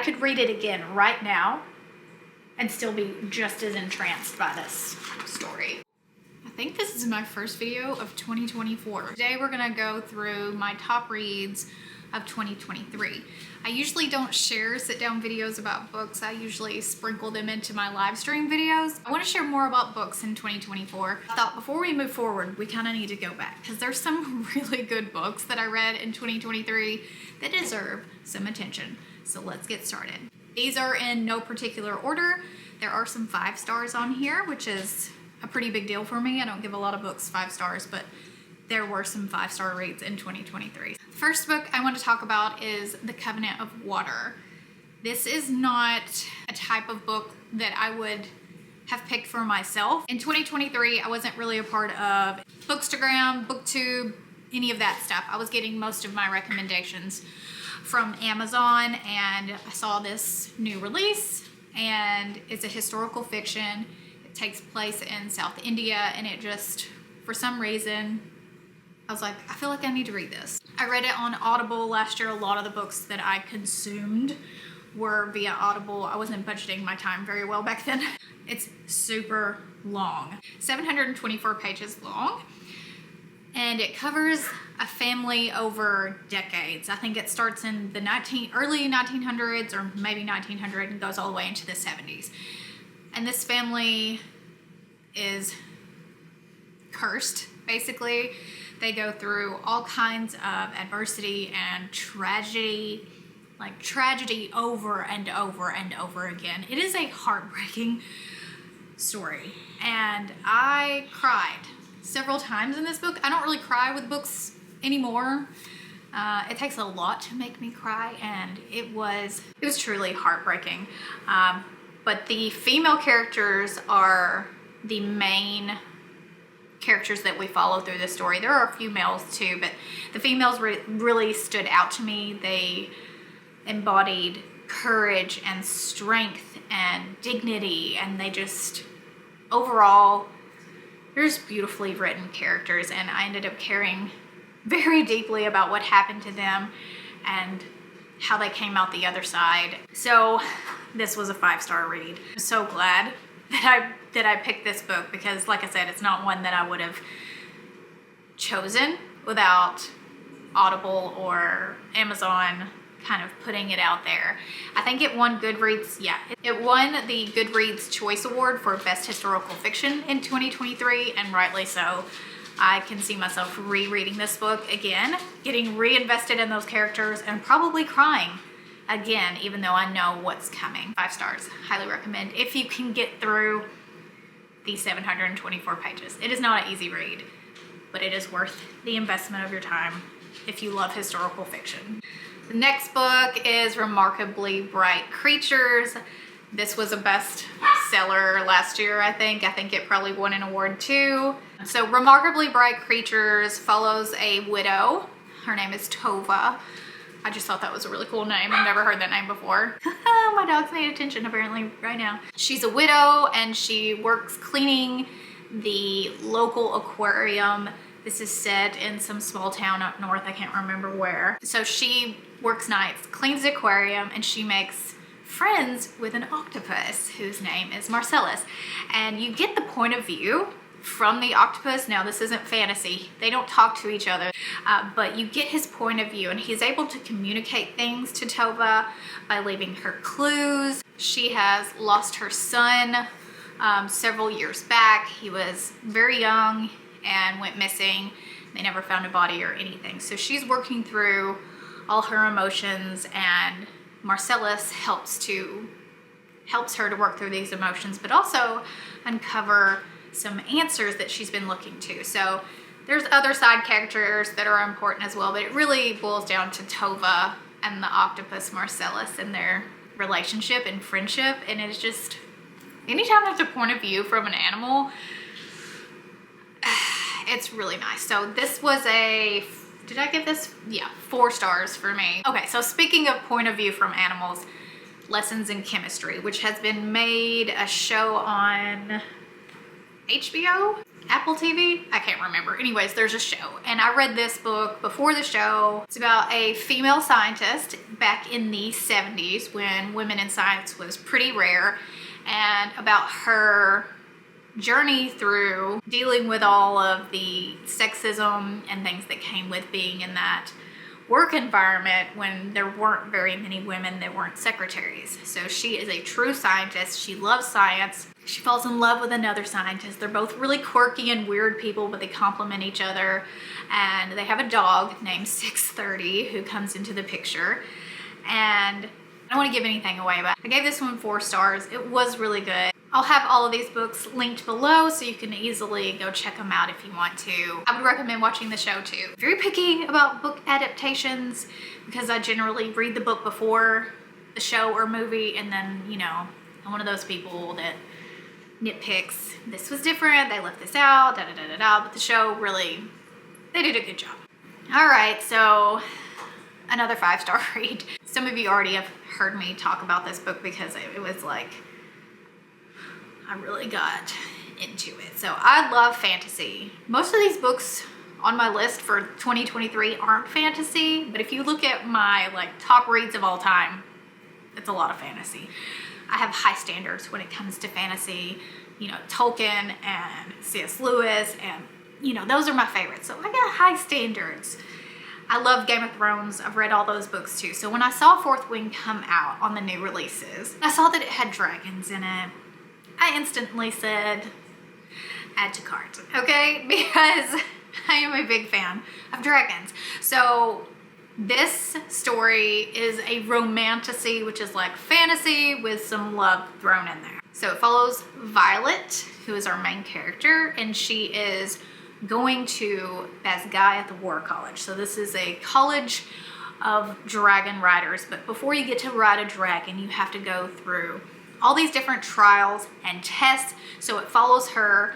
could read it again right now and still be just as entranced by this story. I think this is my first video of 2024. Today we're gonna go through my top reads of 2023. I usually don't share sit down videos about books. I usually sprinkle them into my live stream videos. I want to share more about books in 2024. I thought before we move forward, we kind of need to go back because there's some really good books that I read in 2023 that deserve some attention. So let's get started. These are in no particular order. There are some 5 stars on here, which is a pretty big deal for me. I don't give a lot of books 5 stars, but there were some 5-star reads in 2023. The first book I want to talk about is The Covenant of Water. This is not a type of book that I would have picked for myself. In 2023, I wasn't really a part of Bookstagram, BookTube, any of that stuff. I was getting most of my recommendations from Amazon, and I saw this new release, and it's a historical fiction. It takes place in South India, and it just, for some reason, I was like, I feel like I need to read this. I read it on Audible last year. A lot of the books that I consumed were via Audible. I wasn't budgeting my time very well back then. It's super long, 724 pages long, and it covers a family over decades. I think it starts in the early 1900s or maybe 1900 and goes all the way into the 70s. And this family is cursed, basically. They go through all kinds of adversity and tragedy, like tragedy over and over and over again. It is a heartbreaking story, and I cried several times in this book. I don't really cry with books anymore. It takes a lot to make me cry, and it was truly heartbreaking. But the female characters are the main characters that we follow through the story. There are a few males too, but the females really stood out to me. They embodied courage and strength and dignity, and they just, overall, they're just beautifully written characters, and I ended up caring very deeply about what happened to them and how they came out the other side. So this was a 5-star read. I'm so glad that I picked this book because, like I said, it's not one that I would have chosen without Audible or Amazon kind of putting it out there. I think it won Goodreads, it won the Goodreads Choice Award for Best Historical Fiction in 2023, and rightly so. I can see myself rereading this book again, getting reinvested in those characters, and probably crying again, even though I know what's coming. 5 stars, highly recommend if you can get through these 724 pages. It is not an easy read, but it is worth the investment of your time if you love historical fiction. The next book is Remarkably Bright Creatures. This was a bestseller last year, I think. I think it probably won an award too. So Remarkably Bright Creatures follows a widow. Her name is Tova. I just thought that was a really cool name. I've never heard that name before. My dog's paying attention apparently right now. She's a widow and she works cleaning the local aquarium. This is set in some small town up north. I can't remember where. So she works nights, cleans the aquarium, and she makes friends with an octopus whose name is Marcellus. And you get the point of view from the octopus. Now, this isn't fantasy. They don't talk to each other, but you get his point of view, and he's able to communicate things to Tova by leaving her clues. She has lost her son several years back. He was very young and went missing. They never found a body or anything. So she's working through all her emotions, and Marcellus helps her to work through these emotions, but also uncover some answers that she's been looking to. So there's other side characters that are important as well, but it really boils down to Tova and the octopus Marcellus and their relationship and friendship. And it's just, anytime there's a point of view from an animal, it's really nice. So this was did I give this? Yeah, 4 stars for me. Okay, so speaking of point of view from animals, Lessons in Chemistry, which has been made a show on HBO. Apple TV? I can't remember. Anyways, there's a show, and I read this book before the show. It's about a female scientist back in the 70s when women in science was pretty rare, and about her journey through dealing with all of the sexism and things that came with being in that work environment when there weren't very many women that weren't secretaries. So she is a true scientist. She loves science. She falls in love with another scientist. They're both really quirky and weird people, but they complement each other. And they have a dog named 630 who comes into the picture. And I don't want to give anything away, but I gave this one 4 stars. It was really good. I'll have all of these books linked below so you can easily go check them out if you want to. I would recommend watching the show too. Very picky about book adaptations because I generally read the book before the show or movie, and then, you know, I'm one of those people that nitpicks. This was different, they left this out, da da da da da, but the show really, they did a good job. All right, so another 5-star read. Some of you already have heard me talk about this book because it was like, I really got into it. So I love fantasy. Most of these books on my list for 2023 aren't fantasy, but if you look at my like top reads of all time, it's a lot of fantasy. I have high standards when it comes to fantasy. You know, Tolkien and C.S. Lewis, and you know, those are my favorites. So I got high standards. I love Game of Thrones. I've read all those books too. So when I saw Fourth Wing come out on the new releases, I saw that it had dragons in it. I instantly said, add to cart, okay? Because I am a big fan of dragons. So this story is a romantasy, which is like fantasy with some love thrown in there. So it follows Violet, who is our main character, and she is going to Basgai the War College. So this is a college of dragon riders, but before you get to ride a dragon, you have to go through all these different trials and tests. So it follows her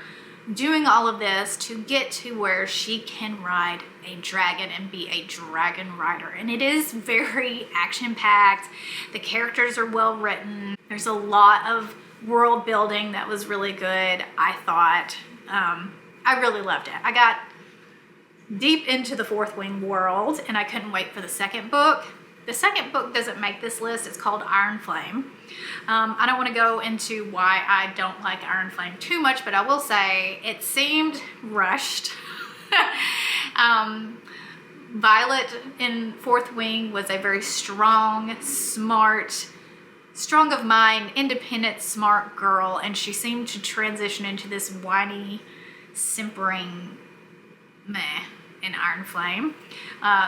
doing all of this to get to where she can ride a dragon and be a dragon rider. And it is very action-packed. The characters are well written. There's a lot of world building that was really good, I thought. I really loved it. I got deep into the Fourth Wing world and I couldn't wait for the second book. The second book doesn't make this list. It's called Iron Flame. I don't want to go into why I don't like Iron Flame too much, but I will say it seemed rushed. Violet in Fourth Wing was a very strong, smart, strong of mind, independent, smart girl, and she seemed to transition into this whiny, simpering meh in Iron Flame.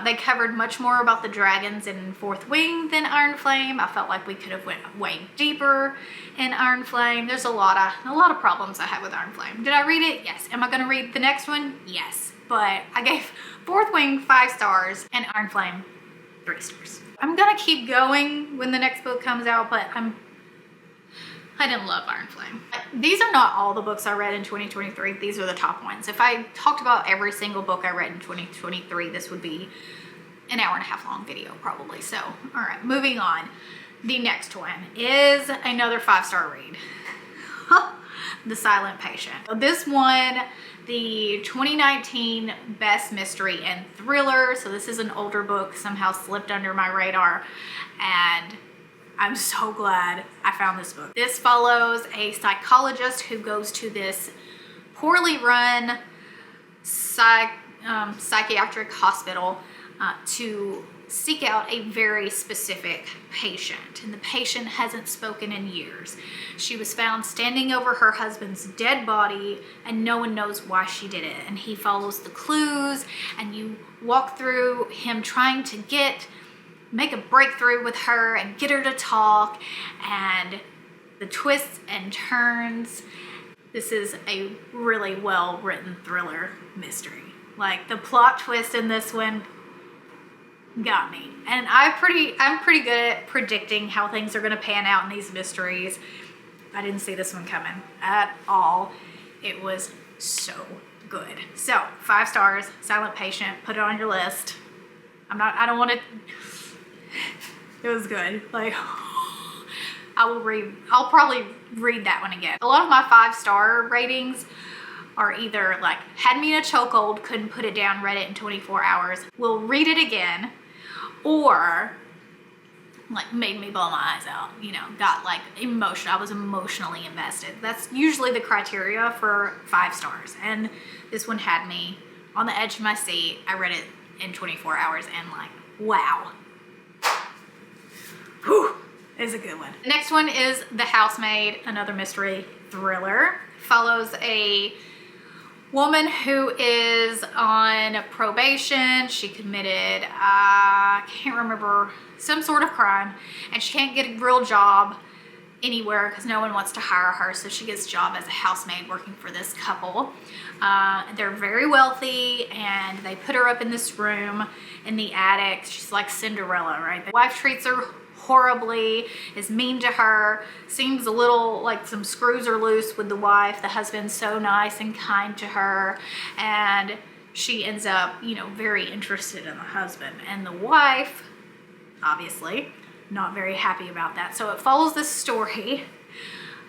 They covered much more about the dragons in Fourth Wing than Iron Flame. I felt like we could have went way deeper in Iron Flame. There's a lot of problems I have with Iron Flame. Did I read it? Yes. Am I going to read the next one? Yes. But I gave Fourth Wing 5 stars and Iron Flame 3 stars. I'm gonna keep going when the next book comes out, but I didn't love Iron Flame. These are not all the books I read in 2023. These are the top ones. If I talked about every single book I read in 2023, this would be an 1.5 hour long video probably. So, all right, moving on. The next one is another 5-star read. The Silent Patient. This one, the 2019 Best Mystery and Thriller. So this is an older book, somehow slipped under my radar, and I'm so glad I found this book. This follows a psychologist who goes to this poorly run psychiatric hospital to seek out a very specific patient, and the patient hasn't spoken in years. She was found standing over her husband's dead body, and no one knows why she did it. And he follows the clues, and you walk through him trying to make a breakthrough with her and get her to talk, and the twists and turns. This is a really well written thriller mystery. Like, the plot twist in this one got me, and I'm pretty good at predicting how things are going to pan out in these mysteries. I didn't see this one coming at all. It was so good. So 5 stars, Silent Patient. Put it on your list. I don't want to. It was good. Like, I'll probably read that one again. A lot of my 5-star ratings are either like had me in a chokehold, couldn't put it down, read it in 24 hours, will read it again, or like made me bawl my eyes out, you know, got like emotional. I was emotionally invested. That's usually the criteria for 5 stars. And this one had me on the edge of my seat. I read it in 24 hours and like, wow. Whew, is a good one. The next one is The Housemaid, another mystery thriller. Follows a woman who is on probation. She committed, I can't remember, some sort of crime, and she can't get a real job anywhere because no one wants to hire her, so she gets a job as a housemaid working for this couple. They're very wealthy, and they put her up in this room in the attic. She's like Cinderella, right? The wife treats her horribly, is mean to her, seems a little like some screws are loose with the wife. The husband's so nice and kind to her, and she ends up, you know, very interested in the husband. And the wife, obviously, not very happy about that. So it follows the story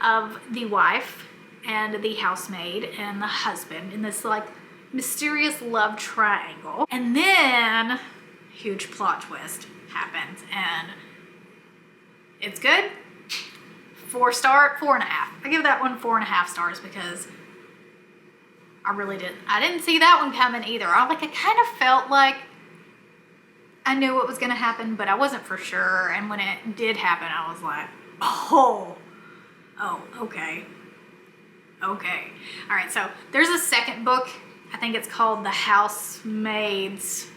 of the wife and the housemaid and the husband in this like mysterious love triangle. And then huge plot twist happens, and it's good. 4 star, 4.5. I give that one 4.5 stars because I didn't see that one coming either. I kind of felt like I knew what was gonna happen, but I wasn't for sure. And when it did happen, I was like, oh, okay. Okay. All right, so there's a second book. I think it's called The Housemaid's.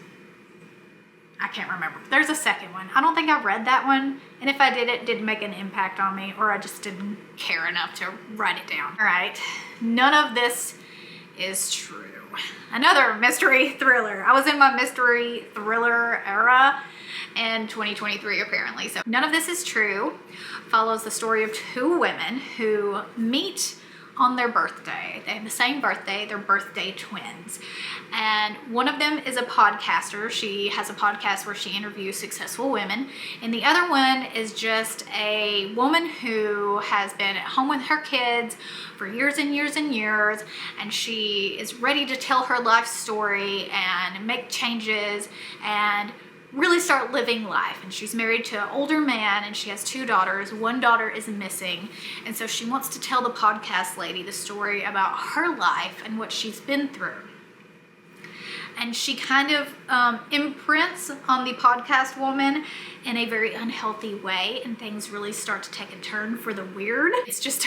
I can't remember. There's a second one. I don't think I read that one. And if I did, it didn't make an impact on me, or I just didn't care enough to write it down. All right. None of this is true. Another mystery thriller. I was in my mystery thriller era in 2023, apparently. So none of this is true. Follows the story of 2 women who meet on their birthday. They have the same birthday. They're birthday twins. And one of them is a podcaster. She has a podcast where she interviews successful women. And the other one is just a woman who has been at home with her kids for years and years and years. And she is ready to tell her life story and make changes and really start living life. And she's married to an older man, and she has 2 daughters. One daughter is missing, and so she wants to tell the podcast lady the story about her life and what she's been through. And she kind of imprints on the podcast woman in a very unhealthy way, and things really start to take a turn for the weird. It's just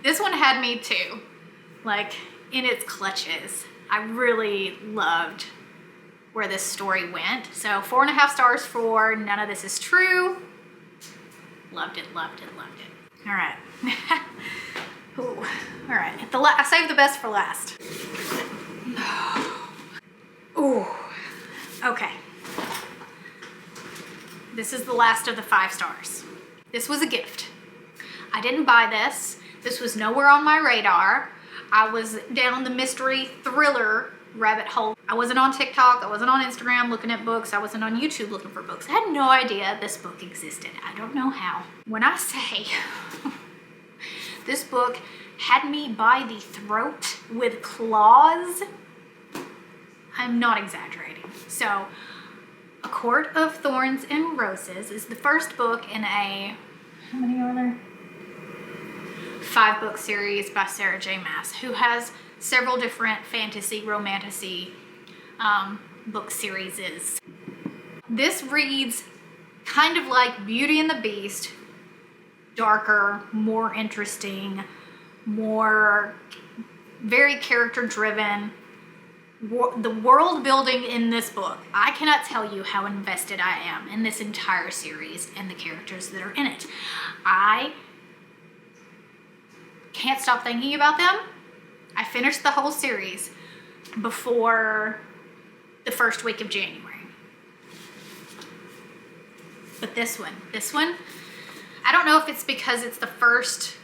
this one had me too, like in its clutches. I really loved where this story went. So 4.5 stars for None of This Is True. Loved it, loved it, loved it. All right. Ooh. All right. I saved the best for last. Ooh. Okay. This is the last of the 5 stars. This was a gift. I didn't buy this. This was nowhere on my radar. I was down the mystery thriller rabbit hole. I wasn't on TikTok, I wasn't on Instagram looking at books, I wasn't on YouTube looking for books. I had no idea this book existed. I don't know how. When I say this book had me by the throat with claws, I'm not exaggerating. So, A Court of Thorns and Roses is the first book in a, how many are there? 5-book series by Sarah J. Maas, who has several different fantasy, romantasy book series. This reads kind of like Beauty and the Beast, darker, more interesting, more very character driven. The world building in this book, I cannot tell you how invested I am in this entire series and the characters that are in it. I can't stop thinking about them. I finished the whole series before the first week of January. But this one, I don't know if it's because it's the first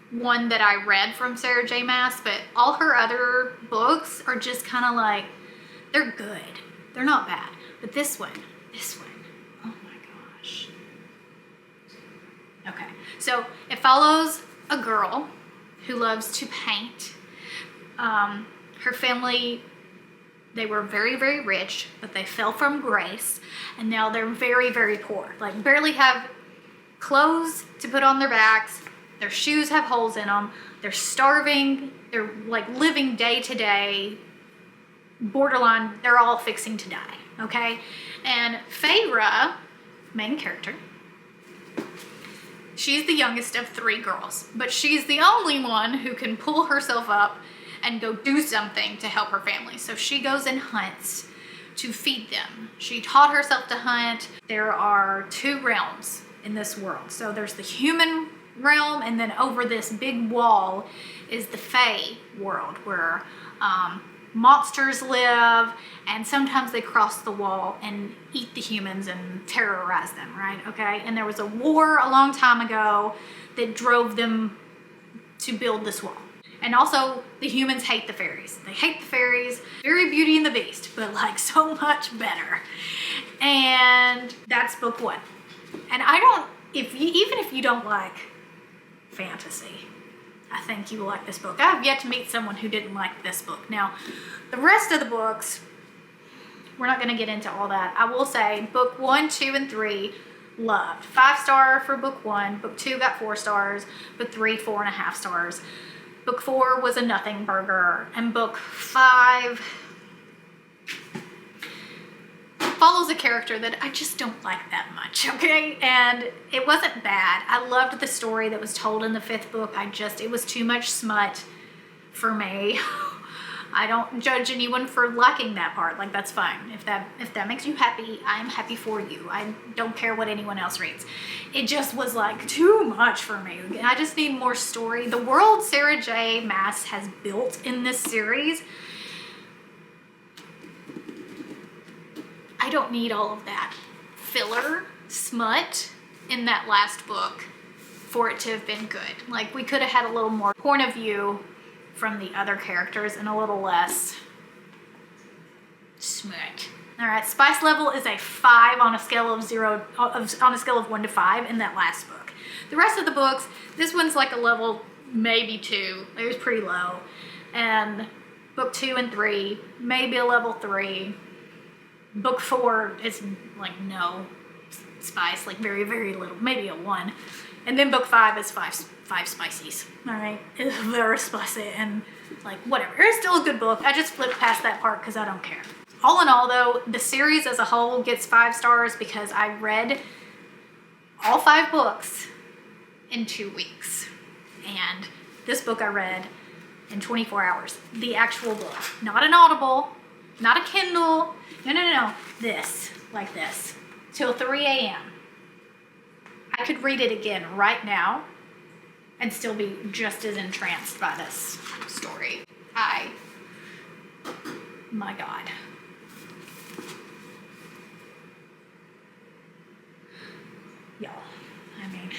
one that I read from Sarah J. Maas, but all her other books are just kind of like, they're good. They're not bad. But this one, oh my gosh. Okay, so it follows a girl who loves to paint, Her family, they were very, very rich, but they fell from grace, and now they're very, very poor. Like, barely have clothes to put on their backs. Their shoes have holes in them. They're starving. They're like living day to day, borderline, they're all fixing to die, okay? And Feyre, main character, she's the youngest of 3 girls, but she's the only one who can pull herself up and go do something to help her family. So she goes and hunts to feed them. She taught herself to hunt. There are 2 realms in this world. So there's the human realm, and then over this big wall is the Fae world, where monsters live, and sometimes they cross the wall and eat the humans and terrorize them, right? Okay, and there was a war a long time ago that drove them to build this wall. And also, the humans hate the fairies. They hate the fairies. Very Beauty and the Beast, but like so much better. And that's book 1. And I don't, even if you don't like fantasy, I think you will like this book. I've yet to meet someone who didn't like this book. Now, the rest of the books, we're not going to get into all that. I will say book 1, 2, and 3 loved. 5-star for book 1. Book 2 got 4 stars. Book 3, 4.5 stars. Book 4 was a nothing burger. And book 5 follows a character that I just don't like that much, okay? And it wasn't bad. I loved the story that was told in the 5th book. It was too much smut for me. I don't judge anyone for liking that part. Like, that's fine. If that makes you happy, I'm happy for you. I don't care what anyone else reads. It just was like too much for me. I just need more story. The world Sarah J. Maas has built in this series, I don't need all of that filler smut in that last book for it to have been good. Like, we could have had a little more point of view from the other characters and a little less smut. All right, spice level is a 5 on a scale of 1 to 5 in that last book. The rest of the books, this one's like a level maybe 2. It was pretty low. And book 2 and 3, maybe a level 3. Book 4 is like no spice, like very, very little, maybe a 1. And then book 5 is 5 spices. All right, it's very spicy and like whatever. It's still a good book. I just flipped past that part because I don't care. All in all, though, the series as a whole gets 5 stars because I read all 5 books in 2 weeks. And this book I read in 24 hours. The actual book, not an Audible, not a Kindle. No. This, like this, till 3 a.m. I could read it again right now and still be just as entranced by this story. My God. Y'all, I mean,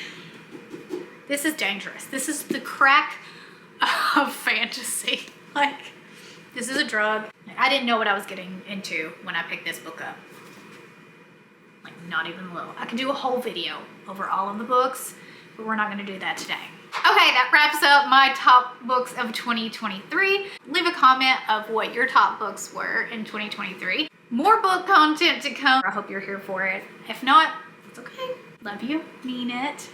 this is dangerous. This is the crack of fantasy. Like, this is a drug. I didn't know what I was getting into when I picked this book up. Like, not even a little. I could do a whole video over all of the books, but we're not going to do that today. Okay, that wraps up my top books of 2023. Leave a comment of what your top books were in 2023. More book content to come. I hope you're here for it. If not, it's okay. Love you. Mean it.